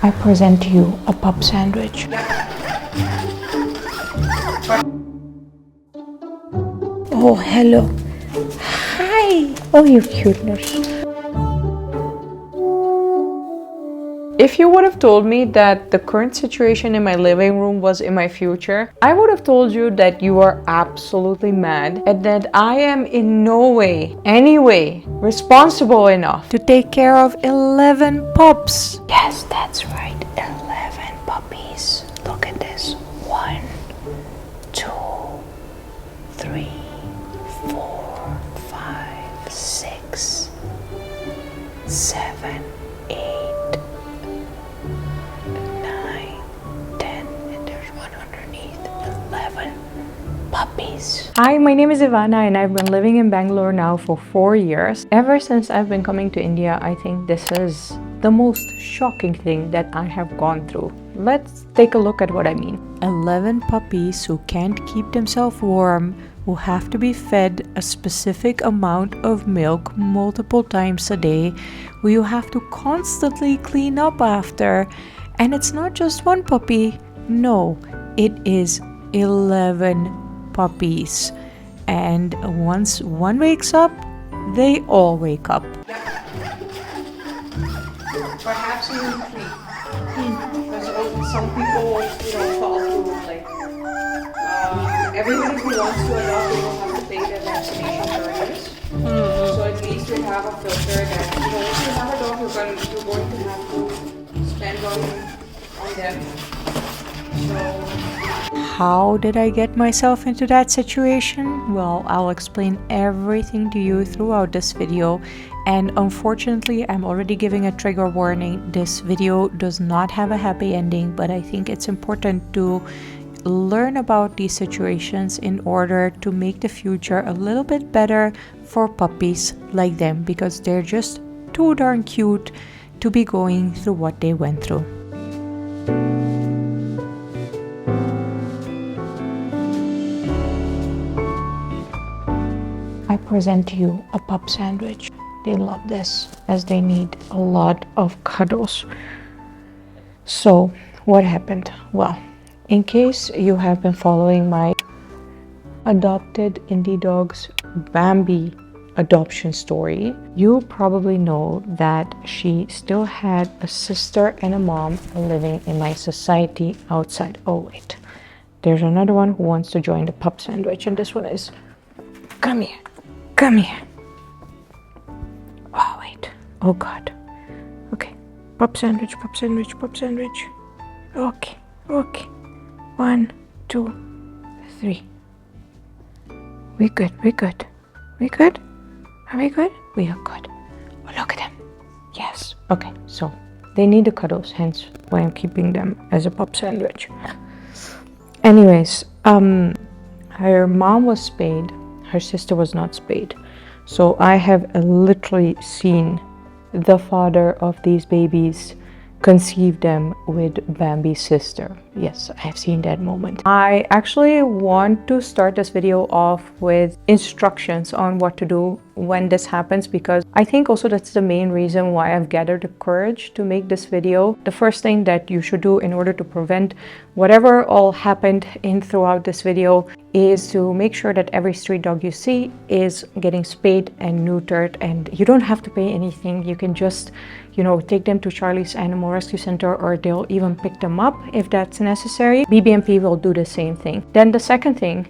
I present to you a pup sandwich. Oh, hello. Hi. Oh, you cuteness. If you would have told me that the current situation in my living room was in my future, I would have told you that you are absolutely mad and that I am in no way, any way, responsible enough to take care of 11 pups. Yes, that's right, 11 puppies. Look at this. 1, 2, 3, 4, 5, 6, 7, 8. 11 puppies. Hi, my name is Ivana and I've been living in Bangalore now for 4 years. Ever since I've been coming to India, I think this is the most shocking thing that I have gone through. Let's take a look at what I mean. 11 puppies who can't keep themselves warm, who have to be fed a specific amount of milk multiple times a day, who you have to constantly clean up after. And it's not just one puppy, no, it is 11 puppies, and once one wakes up, they all wake up. Perhaps even 3. Because some people, fall through, like, everybody who wants to adopt, they will have to pay their vaccination charges. So at least you have a filter that, if you have a dog, you're going to have to spend on them. How did I get myself into that situation? Well, I'll explain everything to you throughout this video, and unfortunately I'm already giving a trigger warning. This video does not have a happy ending, but I think it's important to learn about these situations in order to make the future a little bit better for puppies like them, because they're just too darn cute to be going through what they went through. I present to you a pup sandwich. They love this as they need a lot of cuddles. So what happened? Well, in case you have been following my adopted indie dog's Bambi adoption story, you probably know that she still had a sister and a mom living in my society outside. Oh wait, there's another one who wants to join the pup sandwich, and this one is, come here. Come here. Oh, wait. Oh, God. Okay. Pup sandwich, pup sandwich, pup sandwich. Okay. Okay. 1, 2, 3. We good. We good. We good? Are we good? We are good. Oh, look at them. Yes. Okay. So they need the cuddles, hence why I'm keeping them as a pup sandwich. Anyways, her mom was spayed. Her sister was not spayed. So I have literally seen the father of these babies conceive them with Bambi's sister. Yes, I have seen that moment. I actually want to start this video off with instructions on what to do when this happens, because I think also that's the main reason why I've gathered the courage to make this video. The first thing that you should do in order to prevent whatever all happened throughout this video is to make sure that every street dog you see is getting spayed and neutered, and you don't have to pay anything. You can just, take them to Charlie's Animal Rescue Center, or they'll even pick them up if that's necessary. BBMP will do the same thing. Then the second thing,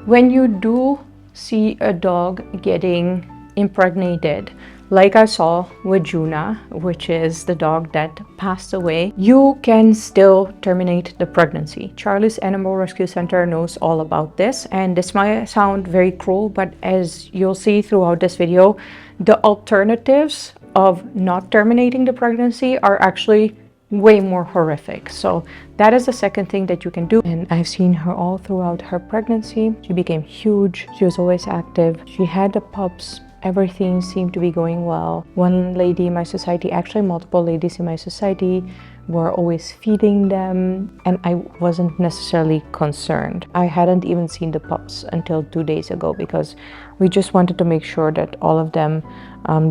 when you do see a dog getting impregnated, like I saw with Juna, which is the dog that passed away, you can still terminate the pregnancy. Charlie's Animal Rescue Center knows all about this, and this might sound very cruel, but as you'll see throughout this video, the alternatives of not terminating the pregnancy are actually way more horrific. So that is the second thing that you can do. And I've seen her all throughout her pregnancy. She became huge. She was always active. She had the pups. Everything seemed to be going well. One lady in my society, actually multiple ladies in my society, were always feeding them, and I wasn't necessarily concerned. I hadn't even seen the pups until 2 days ago because we just wanted to make sure that all of them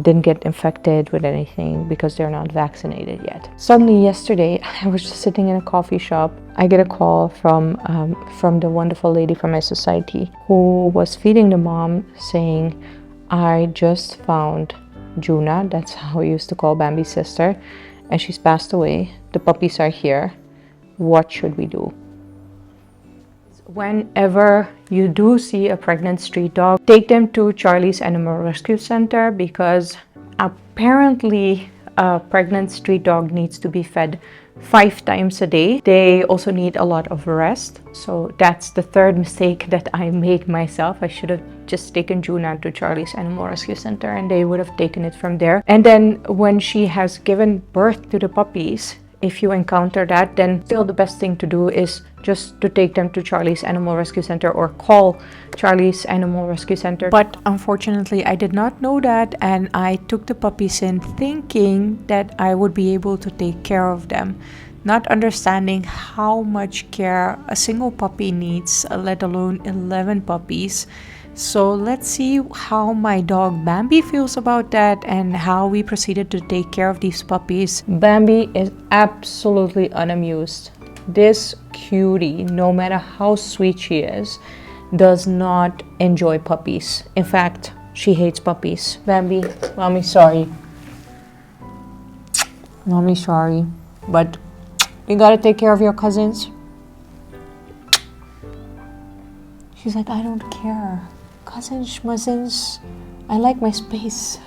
didn't get infected with anything because they're not vaccinated yet. Suddenly yesterday, I was just sitting in a coffee shop. I get a call from the wonderful lady from my society who was feeding the mom, saying, I just found Juna, that's how we used to call Bambi's sister, and she's passed away. The puppies are here. What should we do? Whenever you do see a pregnant street dog, take them to Charlie's Animal Rescue Center, because apparently a pregnant street dog needs to be fed 5 times a day. They also need a lot of rest. So that's the third mistake that I made myself. I should have just taken Juna to Charlie's Animal Rescue Center and they would have taken it from there. And then when she has given birth to the puppies, if you encounter that, then still the best thing to do is just to take them to Charlie's Animal Rescue Center or call Charlie's Animal Rescue Center. But unfortunately, I did not know that, and I took the puppies in thinking that I would be able to take care of them, not understanding how much care a single puppy needs, let alone 11 puppies. So let's see how my dog Bambi feels about that and how we proceeded to take care of these puppies. Bambi is absolutely unamused. This cutie, no matter how sweet she is, does not enjoy puppies. In fact, she hates puppies. Bambi, mommy sorry. Mommy sorry. But you gotta take care of your cousins. She's like, I don't care. Cousins, schmuzzins, I like my space.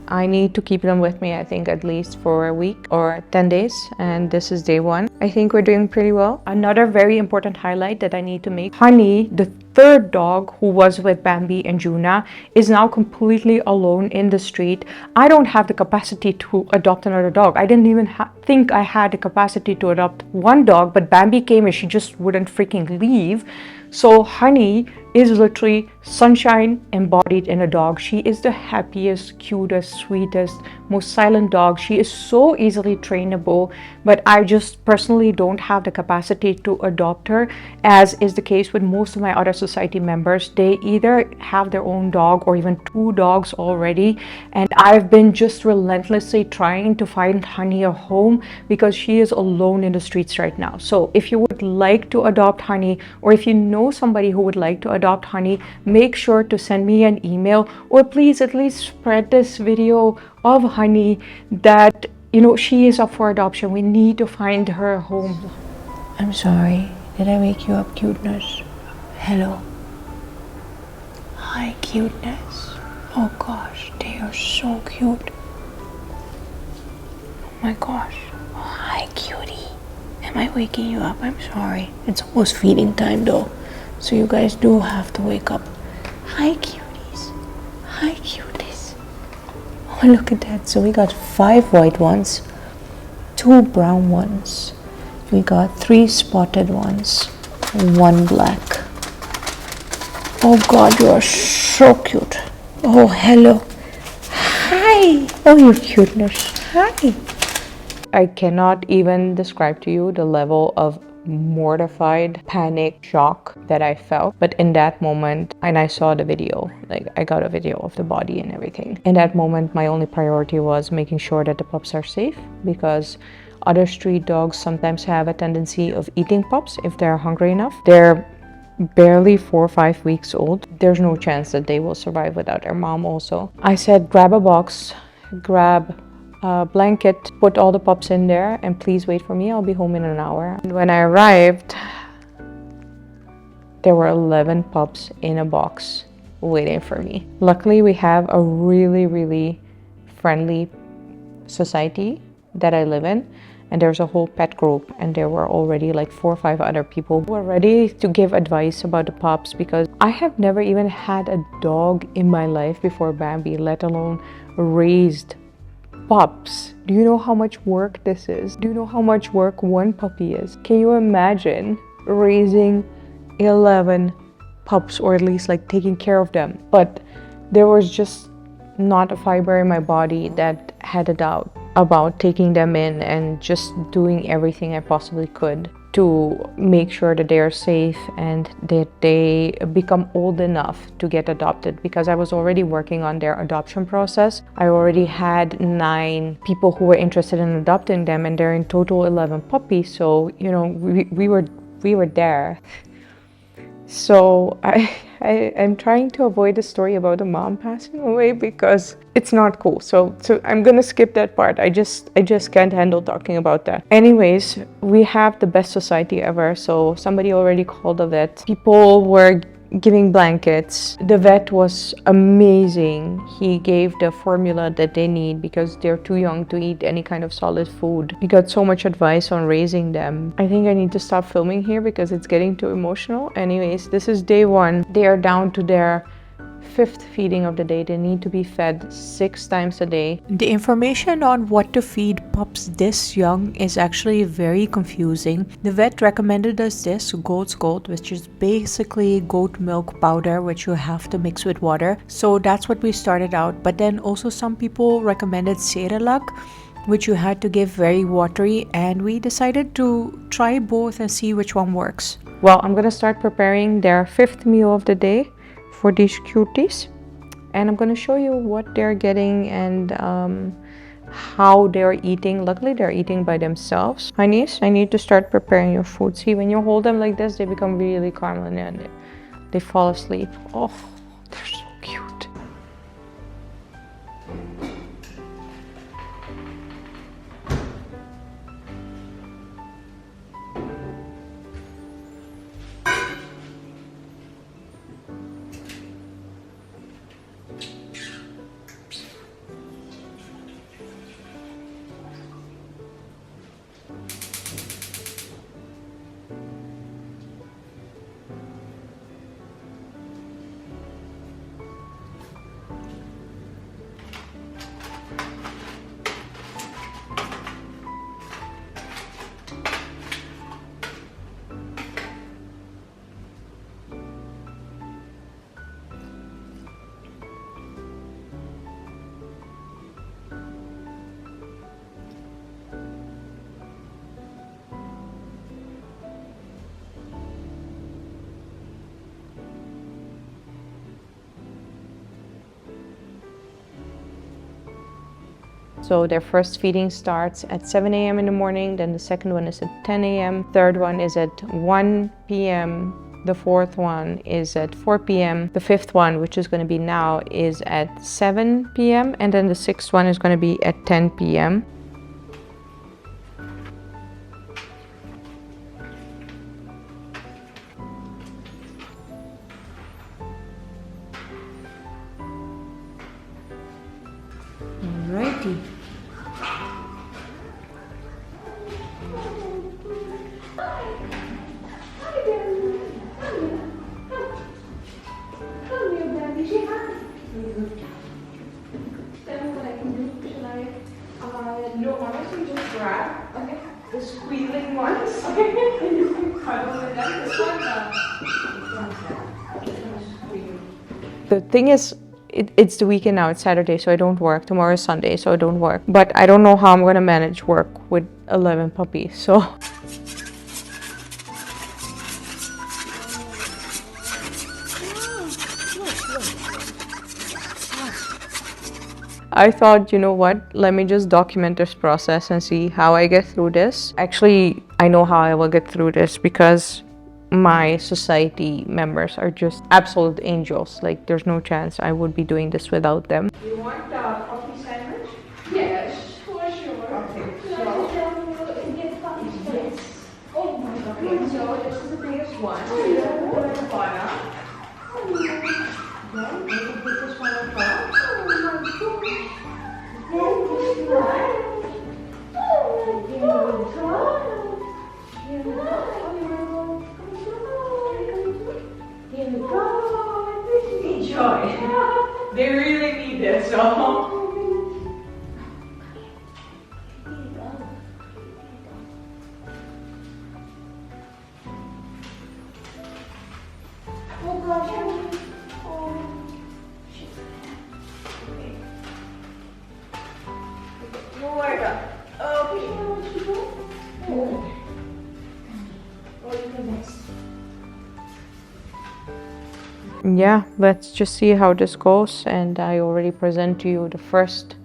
I need to keep them with me, I think, at least for a week or 10 days, and this is day 1. I think we're doing pretty well. Another very important highlight that I need to make: Honey, the third dog who was with Bambi and Juna, is now completely alone in the street. I don't have the capacity to adopt another dog. I didn't even think I had the capacity to adopt one dog, but Bambi came and she just wouldn't freaking leave. So Honey is literally sunshine embodied in a dog. She is the happiest, cutest, sweetest, most silent dog. She is so easily trainable, but I just personally don't have the capacity to adopt her, as is the case with most of my other society members. They either have their own dog or even 2 dogs already, and I've been just relentlessly trying to find Honey a home because she is alone in the streets right now. So if you would like to adopt Honey, or if you know somebody who would like to adopt Honey, make sure to send me an email, or please at least spread this video of Honey that, you know, she is up for adoption. We need to find her a home. I'm sorry, did I wake you up, cuteness? Hello. Hi, cuteness. Oh gosh, they are so cute. Oh my gosh. Oh, hi, cutie. Am I waking you up? I'm sorry. It's almost feeding time though, so you guys do have to wake up. Hi, cuties. Hi, cuties. Oh, look at that. So we got 5 white ones, 2 brown ones. We got 3 spotted ones, 1 black. Oh God, you are so cute. Oh, hello. Hi. Oh, you cuteness. Hi. I cannot even describe to you the level of mortified panic shock that I felt. But in that moment, and I saw the video, like I got a video of the body and everything. In that moment, my only priority was making sure that the pups are safe, because other street dogs sometimes have a tendency of eating pups if they're hungry enough. They're barely 4 or 5 weeks old. There's no chance that they will survive without their mom also. I said, grab a box, grab a blanket, put all the pups in there, and please wait for me. I'll be home in an hour. And when I arrived, there were 11 pups in a box waiting for me. Luckily, we have a really, really friendly society that I live in, and there's a whole pet group, and there were already like 4 or 5 other people who were ready to give advice about the pups, because I have never even had a dog in my life before Bambi, let alone raised pups. Do you know how much work this is? Do you know how much work one puppy is? Can you imagine raising 11 pups, or at least like taking care of them? But there was just not a fiber in my body that had a doubt about taking them in and just doing everything I possibly could to make sure that they are safe and that they become old enough to get adopted, because I was already working on their adoption process. I already had 9 people who were interested in adopting them, and they're in total 11 puppies. So, you know, we were there. So I'm trying to avoid the story about the mom passing away because it's not cool. So I'm gonna skip that part. I just can't handle talking about that. Anyways, we have the best society ever. So somebody already called a vet. People were giving blankets. The vet was amazing. He gave the formula that they need because they're too young to eat any kind of solid food. He got so much advice on raising them. I think I need to stop filming here because it's getting too emotional. Anyways, this is day 1. They are down to their 5th feeding of the day. They need to be fed 6 times a day. The information on what to feed pups this young is actually very confusing. The vet recommended us this goat's goat, which is basically goat milk powder, which you have to mix with water. So that's what we started out. But then also some people recommended Cerelac, which you had to give very watery, and we decided to try both and see which one works. Well, I'm gonna start preparing their 5th meal of the day for these cuties, and I'm going to show you what they're getting and how they're eating. Luckily they're eating by themselves. Honeys, I need to start preparing your food. See, when you hold them like this, they become really calm and they fall asleep. Oh, they're so cute. So their first feeding starts at 7 a.m. in the morning, then the second one is at 10 a.m., third one is at 1 p.m., the fourth one is at 4 p.m., the fifth one, which is going to be now, is at 7 p.m., and then the sixth one is going to be at 10 p.m. Alrighty. No, honestly, just grab the squealing ones and you can cuddle with them. This one, The thing is, it's the weekend now, it's Saturday, so I don't work. Tomorrow is Sunday, so I don't work. But I don't know how I'm going to manage work with 11 puppies, so... I thought, you know what, let me just document this process and see how I get through this. Actually, I know how I will get through this because my society members are just absolute angels. Like, there's no chance I would be doing this without them. you want a puppy sandwich? Yes, for sure. Okay, Can I just tell you get puppies first? Oh my god. okay, so this is the biggest one. So you have to put it at the bottom. Then you can put this one on top. Oh my gosh. Then this one. Oh my god. Here we go. Here we go. Enjoy. They really need this, so. Oh gosh, oh. yeah, let's just see how this goes. And I already present to you the first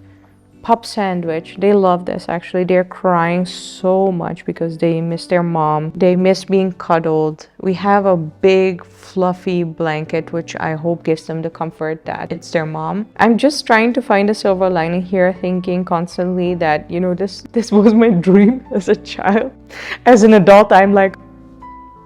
pup sandwich. They love this actually. They're crying so much because they miss their mom. They miss being cuddled. We have a big fluffy blanket which I hope gives them the comfort that it's their mom. I'm just trying to find a silver lining here, thinking constantly that, you know, this was my dream as a child. As an adult, I'm like,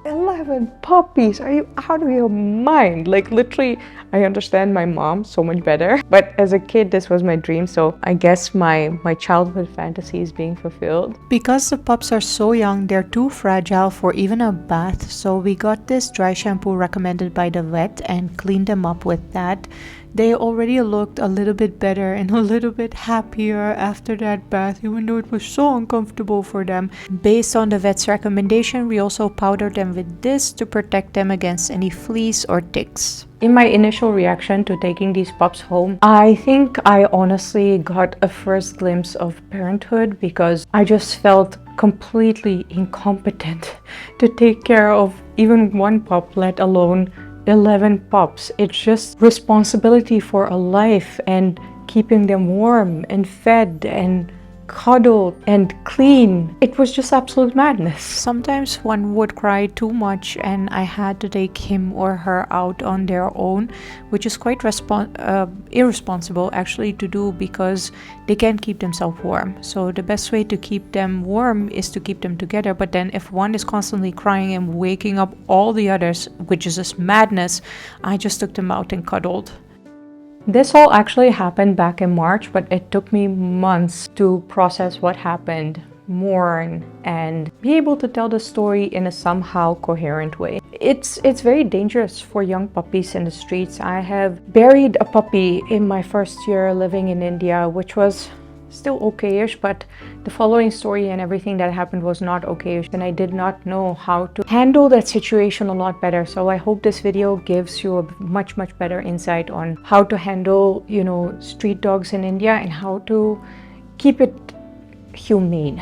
11 puppies, are you out of your mind? Like literally, I understand my mom so much better, but as a kid this was my dream, so I guess my childhood fantasy is being fulfilled. Because the pups are so young, they're too fragile for even a bath, so we got this dry shampoo recommended by the vet and cleaned them up with that. They already looked a little bit better and a little bit happier after that bath, even though it was so uncomfortable for them. Based on the vet's recommendation, we also powdered them with this to protect them against any fleas or ticks. In my initial reaction to taking these pups home, I think I honestly got a first glimpse of parenthood because I just felt completely incompetent to take care of even one pup, let alone 11 pups. It's just responsibility for a life and keeping them warm and fed and cuddled and clean. It was just absolute madness. Sometimes one would cry too much and I had to take him or her out on their own, which is quite irresponsible actually to do because they can't keep themselves warm. So the best way to keep them warm is to keep them together, but then if one is constantly crying and waking up all the others, which is just madness, I just took them out and cuddled. This all actually happened back in March, but it took me months to process what happened, mourn, and be able to tell the story in a somehow coherent way. It's very dangerous for young puppies in the streets. I have buried a puppy in my first year living in India, which was still okay-ish, but the following story and everything that happened was not okay-ish, and I did not know how to handle that situation a lot better. So I hope this video gives you a much better insight on how to handle, you know, street dogs in India and how to keep it humane.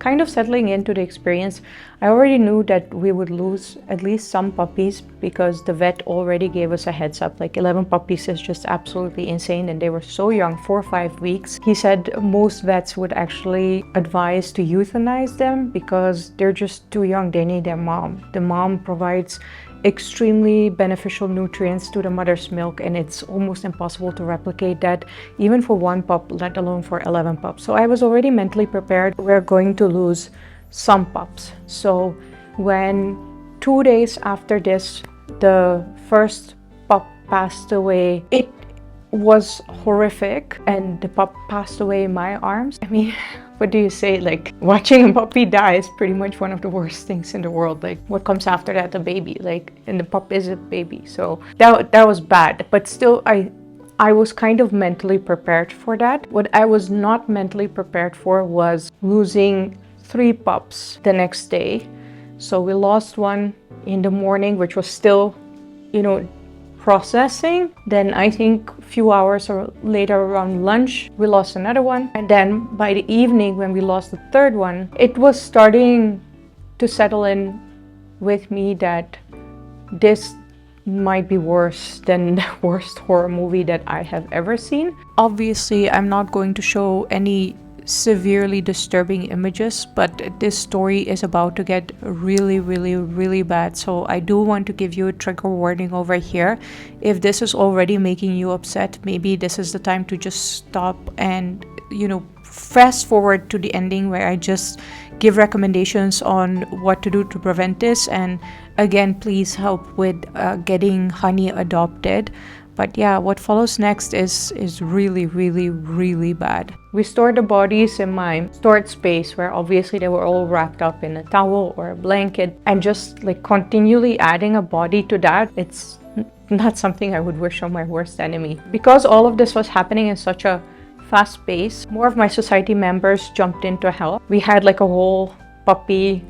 Kind of settling into the experience, I already knew that we would lose at least some puppies because the vet already gave us a heads up. Like 11 puppies is just absolutely insane, and they were so young, 4 or 5 weeks. He said most vets would actually advise to euthanize them because they're just too young. They need their mom. The mom provides extremely beneficial nutrients to the mother's milk, and it's almost impossible to replicate that even for one pup, let alone for 11 pups. So I was already mentally prepared. We're going to lose some pups. So when 2 days after this, the first pup passed away, it was horrific, and the pup passed away in my arms. I mean, what do you say? Like, watching a puppy die is pretty much one of the worst things in the world. Like, what comes after that? A baby. Like, and the pup is a baby. So that was bad. But still, I was kind of mentally prepared for that. What I was not mentally prepared for was losing 3 pups the next day. So we lost one in the morning, which was still, you know, processing. Then I think a few hours or later around lunch, we lost another one. And then by the evening when we lost the 3rd one, it was starting to settle in with me that this might be worse than the worst horror movie that I have ever seen. Obviously, I'm not going to show any severely disturbing images, but this story is about to get really bad, so I do want to give you a trigger warning over here. If this is already making you upset, maybe this is the time to just stop and, you know, fast forward to the ending where I just give recommendations on what to do to prevent this. And again, please help with getting Honey adopted. But yeah, what follows next is really bad. We stored the bodies in my storage space where obviously they were all wrapped up in a towel or a blanket, and just like continually adding a body to that, it's not something I would wish on my worst enemy. Because all of this was happening in such a fast pace, more of my society members jumped in to help. We had like a whole puppy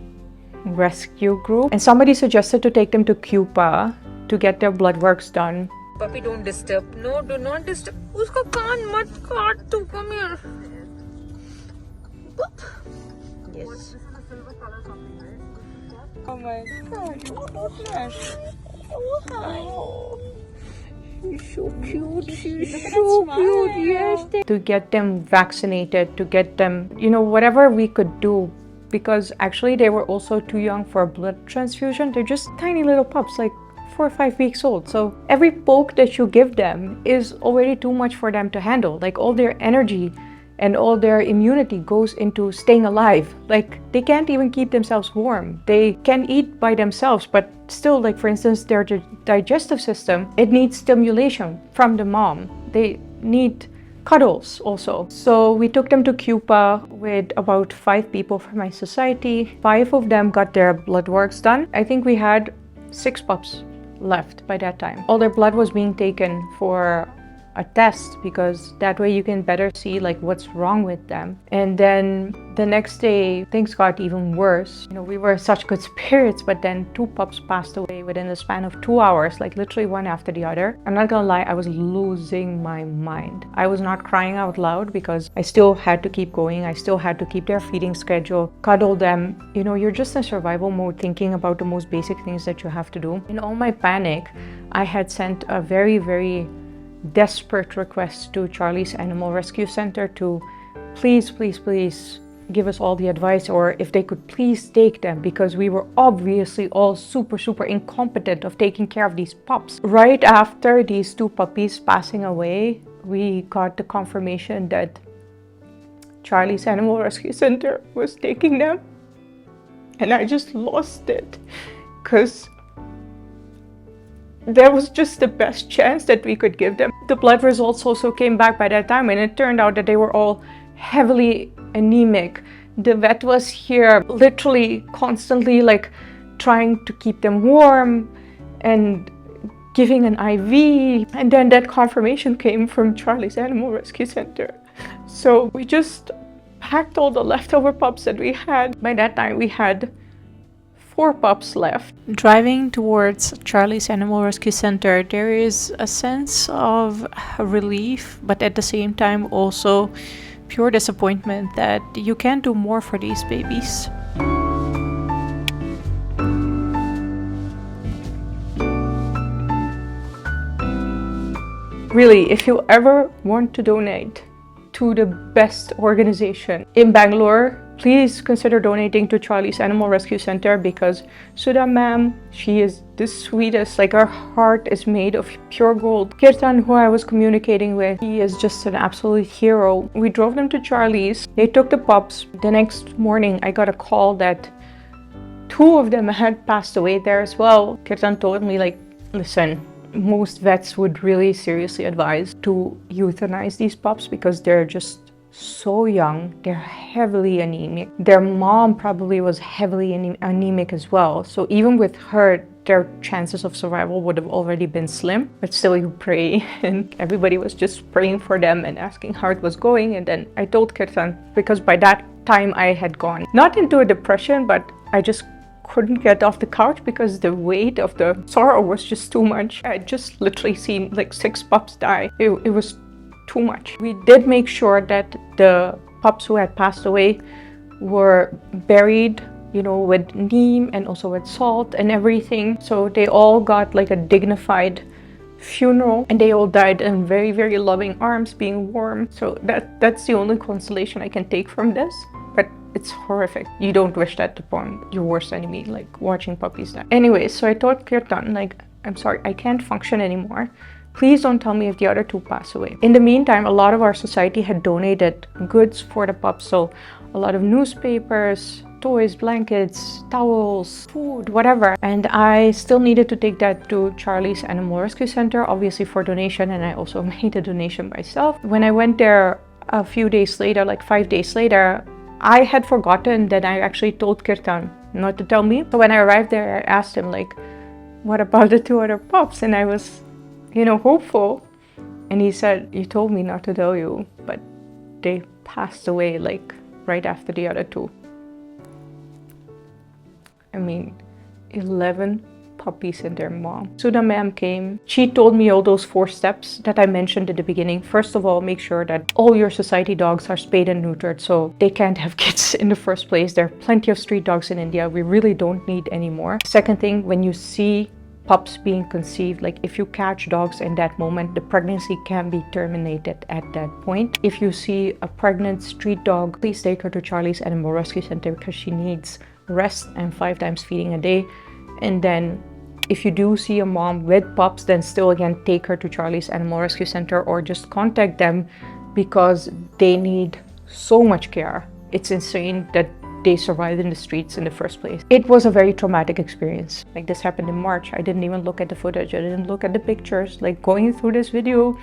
rescue group, and somebody suggested to take them to Cuba to get their blood works done. Puppy, don't disturb. No, do not disturb. Uska kaan mat kaat tu. Come here. Boop. Yes. Oh my god, you so flash. Oh, hi. She's so cute. She's so cute. Yes. To get them vaccinated, to get them, whatever we could do. Because actually they were also too young for a blood transfusion. They're just tiny little pups, like 4 or 5 weeks old. So every poke that you give them is already too much for them to handle. Like all their energy and all their immunity goes into staying alive. Like they can't even keep themselves warm. They can eat by themselves, but still, like for instance, their digestive system, it needs stimulation from the mom. They need cuddles also. So we took them to Cuba with about 5 people from my society. 5 of them got their blood works done. I think we had 6 pups left by that time. All their blood was being taken for a test because that way you can better see like what's wrong with them. And then the next day things got even worse. We were such good spirits, but then 2 pups passed away within the span of 2 hours, like literally one after the other. I'm not gonna lie, I was losing my mind. I was not crying out loud because I still had to keep going. I still had to keep their feeding schedule, cuddle them. You're just in survival mode, thinking about the most basic things that you have to do. In all my panic, I had sent a very, very desperate request to Charlie's Animal Rescue Center to please give us all the advice, or if they could please take them, because we were obviously all super incompetent of taking care of these pups. Right after these 2 puppies passing away, we got the confirmation that Charlie's Animal Rescue Center was taking them, and I just lost it because that was just the best chance that we could give them. The blood results also came back by that time, and it turned out that they were all heavily anemic. The vet was here literally constantly like trying to keep them warm and giving an IV. And then that confirmation came from Charlie's Animal Rescue Center. So we just packed all the leftover pups that we had. By that time we had 4 pups left. Driving towards Charlie's Animal Rescue Center, there is a sense of relief, but at the same time also pure disappointment that you can't do more for these babies. Really, if you ever want to donate to the best organization in Bangalore, please consider donating to Charlie's Animal Rescue Center, because Sudha ma'am, she is the sweetest. Like, her heart is made of pure gold. Kirtan, who I was communicating with, he is just an absolute hero. We drove them to Charlie's. They took the pups. The next morning, I got a call that 2 of them had passed away there as well. Kirtan told me, like, listen, most vets would really seriously advise to euthanize these pups because they're just so young. They're heavily anemic. Their mom probably was heavily anemic as well. So even with her, their chances of survival would have already been slim. But still, you pray. And everybody was just praying for them and asking how it was going. And then I told Kirtan, because by that time I had gone not into a depression, but I just couldn't get off the couch because the weight of the sorrow was just too much. I had just literally seen like 6 pups die. It was too much. We did make sure that the pups who had passed away were buried, with neem and also with salt and everything. So they all got like a dignified funeral, and they all died in very, very loving arms, being warm. So that's the only consolation I can take from this. But it's horrific. You don't wish that upon your worst enemy, like watching puppies die. Anyway, so I told Kirtan, like, I'm sorry, I can't function anymore. Please don't tell me if the other 2 pass away. In the meantime, a lot of our society had donated goods for the pups. So a lot of newspapers, toys, blankets, towels, food, whatever. And I still needed to take that to Charlie's Animal Rescue Center, obviously for donation. And I also made a donation myself. When I went there a few days later, like 5 days later, I had forgotten that I actually told Kirtan not to tell me. So when I arrived there, I asked him, like, what about the 2 other pups? And I was hopeful. And he said, you told me not to tell you, but they passed away like right after the other 2. I mean, 11 puppies and their mom. Sudha ma'am came. She told me all those 4 steps that I mentioned at the beginning. First of all, make sure that all your society dogs are spayed and neutered so they can't have kids in the first place. There are plenty of street dogs in India. We really don't need any more. Second thing, when you see pups being conceived. Like if you catch dogs in that moment, the pregnancy can be terminated at that point. If you see a pregnant street dog, please take her to Charlie's Animal Rescue Center because she needs rest and 5 times feeding a day. And then if you do see a mom with pups, then still again take her to Charlie's Animal Rescue Center or just contact them because they need so much care. It's insane that they survived in the streets in the first place. It was a very traumatic experience. Like this happened in March. I didn't even look at the footage. I didn't look at the pictures. Like going through this video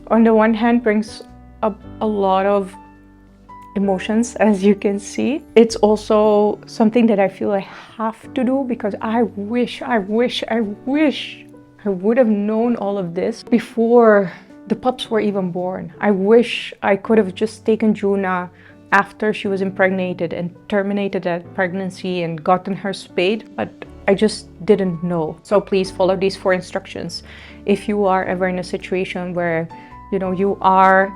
on the one hand brings up a lot of emotions, as you can see. It's also something that I feel I have to do because I wish I would have known all of this before the pups were even born. I wish I could have just taken Juna after she was impregnated and terminated that pregnancy and gotten her spayed, but I just didn't know. So please follow these 4 instructions. If you are ever in a situation where, you know, you are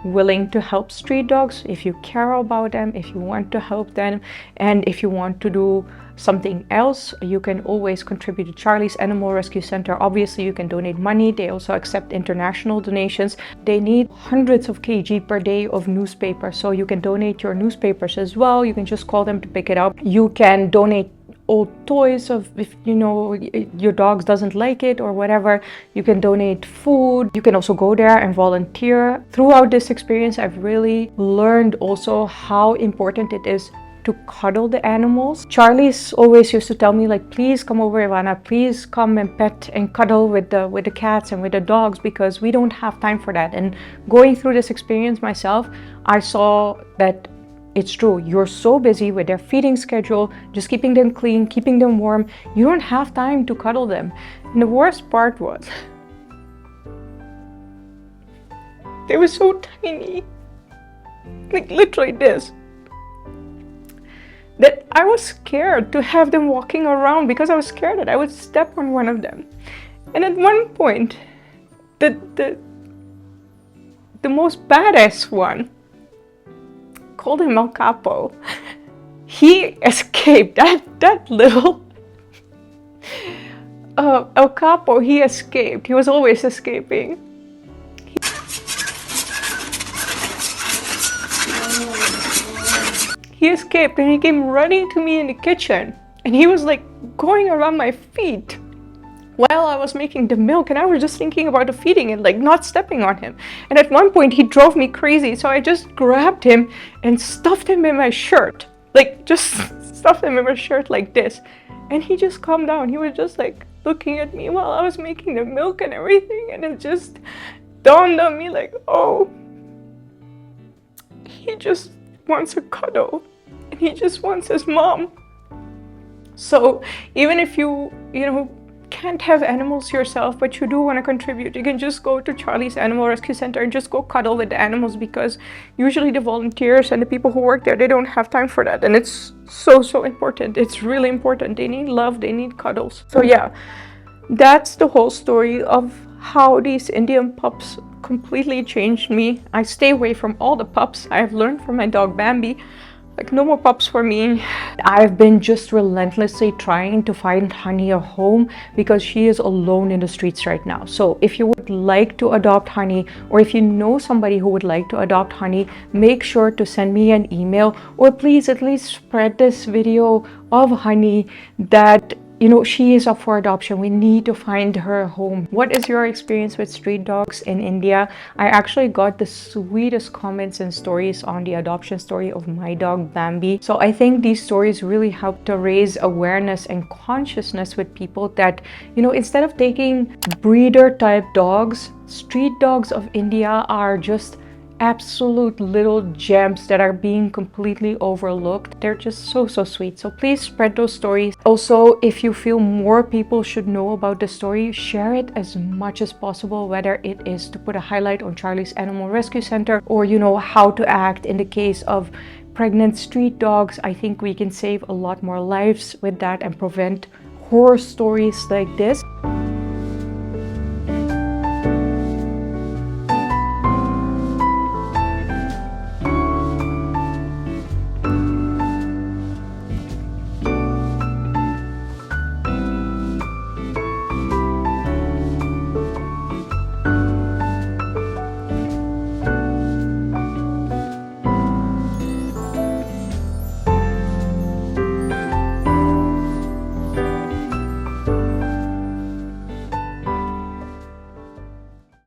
willing to help street dogs, if you care about them, if you want to help them, and if you want to do something else, you can always contribute to Charlie's Animal Rescue Center. Obviously, you can donate money. They also accept international donations. They need hundreds of kg per day of newspaper, so you can donate your newspapers as well. You can just call them to pick it up. You can donate old toys of, if you know your dog doesn't like it or whatever. You can donate food. You can also go there and volunteer. Throughout this experience, I've really learned also how important it is to cuddle the animals. Charlie's always used to tell me, like, please come over, Ivana, please come and pet and cuddle with the cats and with the dogs, because we don't have time for that. And going through this experience myself, I saw that it's true. You're so busy with their feeding schedule, just keeping them clean, keeping them warm. You don't have time to cuddle them. And the worst part was, they were so tiny, like literally this, that I was scared to have them walking around because I was scared that I would step on one of them. And at one point, the most badass one, called him El Capo, he escaped. That little El Capo, he escaped. He was always escaping. He escaped and he came running to me in the kitchen, and he was like going around my feet while I was making the milk, and I was just thinking about the feeding and like not stepping on him. And at one point he drove me crazy, so I just grabbed him and stuffed him in my shirt, like just stuffed him in my shirt like this, and he just calmed down. He was just like looking at me while I was making the milk and everything, and it just dawned on me like, oh, he just wants a cuddle and he just wants his mom. So even if you can't have animals yourself, but you do want to contribute, you can just go to Charlie's Animal Rescue Center and just go cuddle with the animals, because usually the volunteers and the people who work there, they don't have time for that. And it's so important. It's really important. They need love, they need cuddles. So yeah, that's the whole story of how these Indian pups completely changed me. I stay away from all the pups. I have learned from my dog Bambi, like, no more pups for me. I've been just relentlessly trying to find Honey a home because she is alone in the streets right now. So if you would like to adopt Honey, or if you know somebody who would like to adopt Honey, make sure to send me an email, or please at least spread this video of Honey that, you know, she is up for adoption. We need to find her a home. What is your experience with street dogs in India? I actually got the sweetest comments and stories on the adoption story of my dog Bambi. So I think these stories really help to raise awareness and consciousness with people that, you know, instead of taking breeder type dogs, street dogs of India are just absolute little gems that are being completely overlooked. They're just so sweet. So please spread those stories. Also, if you feel more people should know about the story, share it as much as possible, whether it is to put a highlight on Charlie's Animal Rescue Center, or, you know, how to act in the case of pregnant street dogs. I think we can save a lot more lives with that and prevent horror stories like this.